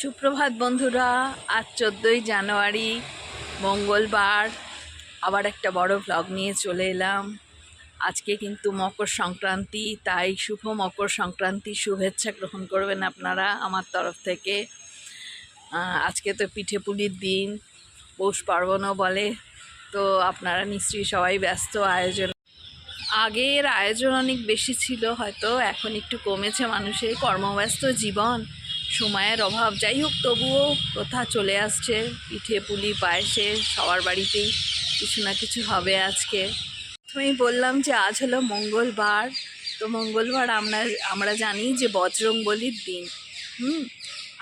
সুপ্রভাত বন্ধুরা। আজ 14ই জানুয়ারি মঙ্গলবার। আবার একটা বড় ভ্লগ নিয়ে চলে এলাম। আজকে কিন্তু মকর সংক্রান্তি, তাই শুভ মকর সংক্রান্তি শুভেচ্ছা গ্রহণ করবেন আপনারা আমার তরফ থেকে। আজকে তো পিঠে পুলির দিন, পৌষ পার্বণও বলে, তো আপনারা নিশ্চয়ই সবাই ব্যস্ত আয়োজন। আগের আয়োজন অনেক বেশি ছিল, হয়তো এখন একটু কমেছে, মানুষের কর্মব্যস্ত জীবন, সময়ের অভাব। যাই হোক, তবুও প্রথা চলে আসছে পিঠে পুলি পায়েসে, সবার বাড়িতেই কিছু না কিছু হবে আজকে। প্রথমেই বললাম যে আজ হলো মঙ্গলবার। তো মঙ্গলবার আমরা জানি যে বজরংবলির দিন।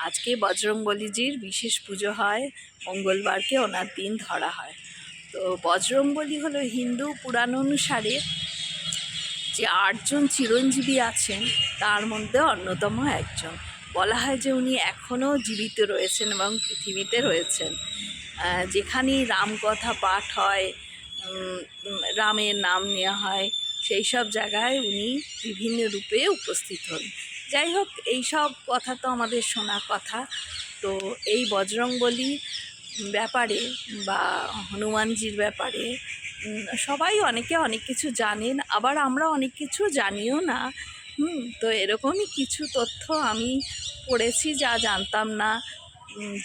আজকে বজরংবলীজির বিশেষ পুজো হয়, মঙ্গলবারকে ওনার দিন ধরা হয়। তো বজরংবলী হলো হিন্দু পুরাণ অনুসারে যে 8 জন চিরঞ্জীবী আছেন তার মধ্যে অন্যতম একজন। বলা হয় যে উনি এখনও জীবিত রয়েছেন এবং পৃথিবীতে রয়েছেন। যেখানেই রামকথা পাঠ হয়, রামের নাম নেওয়া হয়, সেই সব জায়গায় উনি বিভিন্ন রূপে উপস্থিত হন। যাই হোক, এই সব কথা তো আমাদের শোনা কথা। তো এই বজরংবলী ব্যাপারে বা হনুমানজির ব্যাপারে সবাই অনেকে অনেক কিছু জানেন, আবার আমরা অনেক কিছু জানিও না। তো এরকমই কিছু তথ্য আমি পড়েছি, যা জানতাম না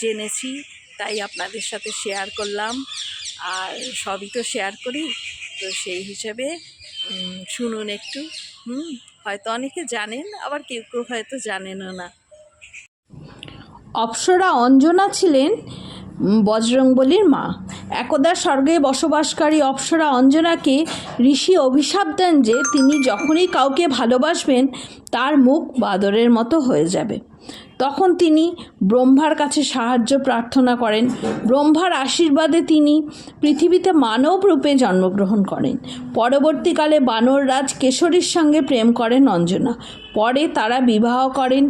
জেনেছি, তাই আপনাদের সাথে শেয়ার করলাম। আর সবই তো শেয়ার করি, তো সেই হিসেবে শুনুন একটু। হয়তো অনেকে জানেন, আবার কেউ কেউ হয়তো জানেনও না। অপ্সরা অঞ্জনা ছিলেন বজরংবলীর মা। একদা স্বর্গে বসবাসকারী অপ্সরা অঞ্জনাকে ঋষি অভিশাপ দেন যে তিনি যখনই কাউকে ভালোবাসবেন তার মুখ বাদরের মতো হয়ে যাবে। তখন তিনি ব্রহ্মার কাছে সাহায্য প্রার্থনা করেন। ব্রহ্মার আশীর্বাদে তিনি পৃথিবীতে মানব রূপে জন্মগ্রহণ করেন। পরবর্তীকালে বানর রাজ কেশরীর সঙ্গে প্রেম করেন অঞ্জনা। পরে তারা বিবাহ করেন।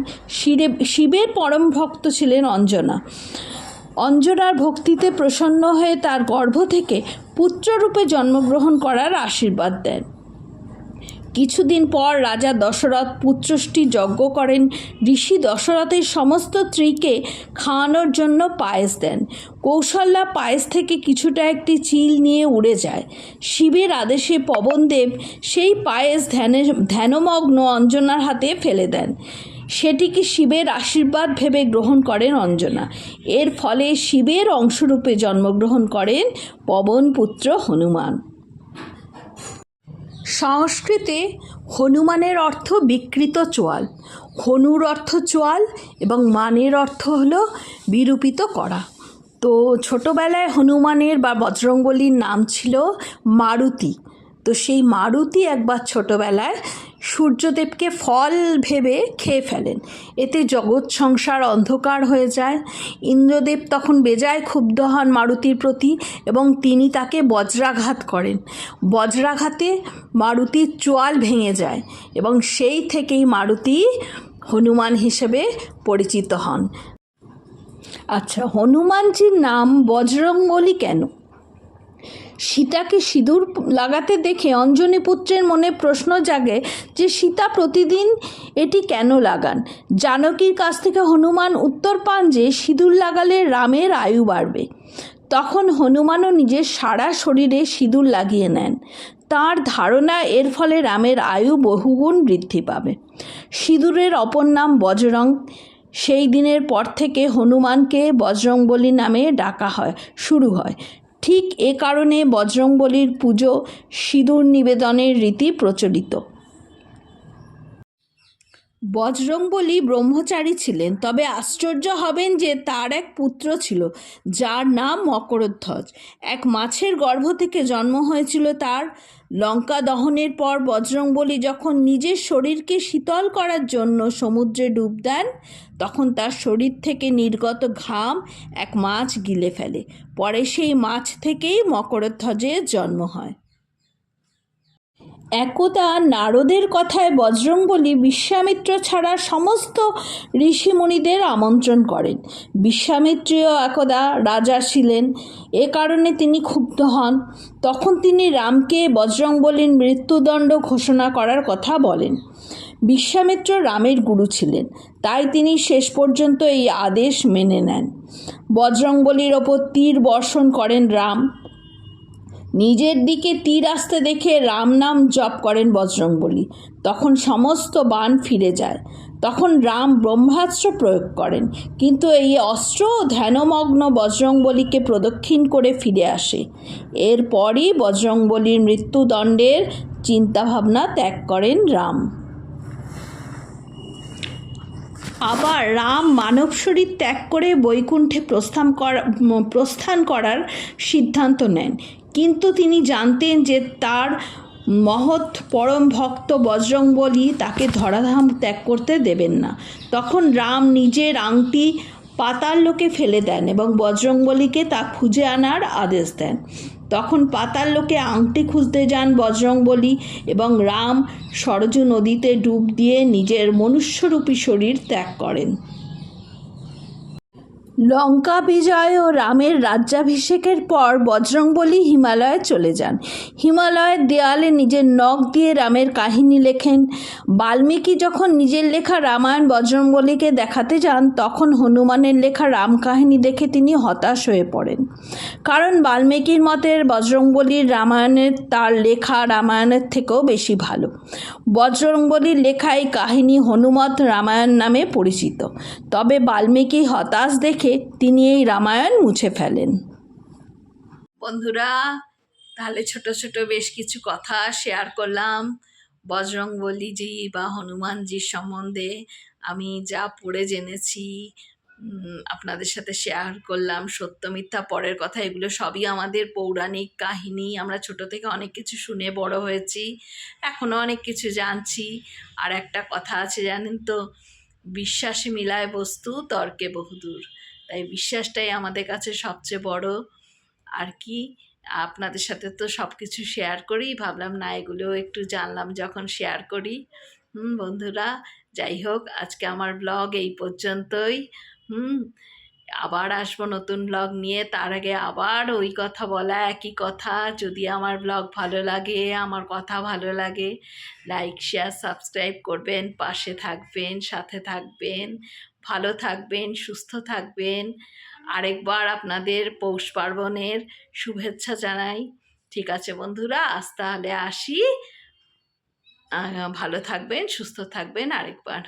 শিবের পরম ভক্ত ছিলেন অঞ্জনা। অঞ্জনার ভক্তিতে প্রসন্ন হয়ে তার গর্ভ থেকে পুত্ররূপে জন্মগ্রহণ করার আশীর্বাদ দেন। কিছুদিন পর রাজা দশরথ পুত্রষ্টি যজ্ঞ করেন। ঋষি দশরথের সমস্ত স্ত্রীকে খাওয়ানোর জন্য পায়েস দেন। কৌশল্যা পায়েস থেকে কিছুটা একটি চিল নিয়ে উড়ে যায়। শিবের আদেশে পবনদেব সেই পায়েস ধ্যানমগ্ন অঞ্জনার হাতে ফেলে দেন। সেটিকে শিবের আশীর্বাদ ভেবে গ্রহণ করেন অঞ্জনা। এর ফলে শিবের অংশরূপে জন্মগ্রহণ করেন পবনপুত্র হনুমান। সংস্কৃতে হনুমানের অর্থ বিকৃত চোয়াল। হনুর অর্থ চোয়াল এবং মানের অর্থ হলো বিরূপিত করা। তো ছোটোবেলায় হনুমানের বা বজরংবলীর নাম ছিল মারুতি। তো সেই মারুতি একবার ছোটোবেলায় সূর্যদেবকে ফল ভেবে খেয়ে ফেলেন। এতে জগৎ সংসার অন্ধকার হয়ে যায়। ইন্দ্রদেব তখন বেজায় ক্ষুব্ধ হন মারুতির প্রতি এবং তিনি তাকে বজ্রাঘাত করেন। বজ্রাঘাতে মারুতির চোয়াল ভেঙে যায় এবং সেই থেকেই মারুতি হনুমান হিসেবে পরিচিত হন। আচ্ছা, হনুমানজির নাম বজরংবলী কেন? সীতাকে সিঁদুর লাগাতে দেখে অঞ্জনী পুত্রের মনে প্রশ্ন জাগে যে সীতা প্রতিদিন এটি কেন লাগান। জানকীর কাছ থেকে হনুমান উত্তর পান যে সিঁদুর লাগালে রামের আয়ু বাড়বে। তখন হনুমানও নিজের সারা শরীরে সিঁদুর লাগিয়ে নেন। তাঁর ধারণা এর ফলে রামের আয়ু বহুগুণ বৃদ্ধি পাবে। সিঁদুরের অপর নাম বজরং। সেই দিনের পর থেকে হনুমানকে বজরংবলী নামে ডাকা শুরু হয়। ঠিক এ কারণে বজরংবলীর পুজো, সিঁদুর নিবেদনের রীতি প্রচলিত। বজরংবলী ব্রহ্মচারী ছিলেন, তবে আশ্চর্য হবেন যে তার এক পুত্র ছিল যার নাম মকরধ্বজ। এক মাছের গর্ভ থেকে জন্ম হয়েছিল তার। লঙ্কা দহনের পর বজরংবলী যখন নিজের শরীরকে শীতল করার জন্য সমুদ্রে ডুব দেন, তখন তার শরীর থেকে নির্গত ঘাম এক মাছ গিলে ফেলে। পরে সেই মাছ থেকেই মকরধ্বজের জন্ম হয়। একদা নারদের কথায় বজরংবলী বিশ্বামিত্র ছাড়া সমস্ত ঋষিমুনিদের আমন্ত্রণ করেন। বিশ্বামিত্রও একদা রাজা ছিলেন, এ কারণে তিনি ক্ষুব্ধ হন। তখন তিনি রামকে বজরংবলীর মৃত্যুদণ্ড ঘোষণা করার কথা বলেন। বিশ্বামিত্র রামের গুরু ছিলেন, তাই তিনি শেষ পর্যন্ত এই আদেশ মেনে নেন। বজরংবলীর ওপর তীর বর্ষণ করেন রাম। নিজের দিকে তীর আসতে দেখে রাম নাম জপ করেন বজরংবলী। তখন সমস্ত বাণ ফিরে যায়। তখন রাম ব্রহ্মাস্ত্র প্রয়োগ করেন, কিন্তু এই অস্ত্র ধ্যানমগ্ন বজরংবলীকে প্রদক্ষিণ করে ফিরে আসে। এরপরই বজরংবলীর মৃত্যুদণ্ডের চিন্তাভাবনা ত্যাগ করেন রাম। আবার রাম মানব শরীর ত্যাগ করে বৈকুণ্ঠে প্রস্থান করার সিদ্ধান্ত নেন, কিন্তু তিনি জানতেন যে তার মহৎ পরম ভক্ত বজরংবলী তাকে ধরাধাম ত্যাগ করতে দেবেন না। তখন রাম নিজের আংটি পাতাল লোকে ফেলে দেন এবং বজরংবলীকে তা খুঁজে আনার আদেশ দেন। তখন পাতাল লোকে আংটি খুঁজতে যান বজরংবলী এবং রাম সরজু নদীতে ডুব দিয়ে নিজের মনুষ্যরূপী শরীর ত্যাগ করেন। লঙ্কা বিজয় ও রামের রাজ্যাভিষেকের পর বজরংবলী হিমালয়ে চলে যান। হিমালয়ের দেয়ালে নিজের নখ দিয়ে রামের কাহিনী লেখেন। বাল্মীকি যখন নিজের লেখা রামায়ণ বজরংবলীকে দেখাতে যান, তখন হনুমানের লেখা রাম কাহিনী দেখে তিনি হতাশ হয়ে পড়েন, কারণ বাল্মীকির মতে বজরংবলীর রামায়ণের তার লেখা রামায়ণের থেকেও বেশি ভালো। বজরংবলীর লেখা এই কাহিনী হনুমত রামায়ণ নামে পরিচিত। তবে বাল্মীকি হতাশ দেখে তিনি এই রামায়ণ মুছে ফেলেন। বন্ধুরা, তাহলে ছোট ছোট বেশ কিছু কথা শেয়ার করলাম বজরংবলীজি বা হনুমানজির সম্বন্ধে। আমি যা পড়ে জেনেছি আপনাদের সাথে শেয়ার করলাম। সত্য মিথ্যা পরের কথা, এগুলো সবই আমাদের পৌরাণিক কাহিনী। আমরা ছোট থেকে অনেক কিছু শুনে বড় হয়েছি, এখনও অনেক কিছু জানছি। আর একটা কথা আছে জানেন তো, বিশ্বাসে মিলায় বস্তু, তর্কে বহুদূর। তাই বিশ্বাসটাই আমাদের কাছে সবচেয়ে বড়। আর কি, আপনাদের সাথে তো সব কিছু শেয়ার করি, ভাবলাম না এগুলোও একটু জানলাম যখন শেয়ার করি। বন্ধুরা, যাই হোক, আজকে আমার ব্লগ এই পর্যন্তই। আবার আসবো নতুন ব্লগ নিয়ে। তার আগে আবার ওই কথা বলা, একই কথা, যদি আমার ব্লগ ভালো লাগে, আমার কথা ভালো লাগে, লাইক শেয়ার সাবস্ক্রাইব করবেন, পাশে থাকবেন, সাথে থাকবেন, ভালো থাকবেন, সুস্থ থাকবেন। আরেকবার আপনাদের পৌষ পার্বণের শুভেচ্ছা জানাই। ঠিক আছে বন্ধুরা, আজ তাহলে আসি। ভালো থাকবেন, সুস্থ থাকবেন। আরেকবার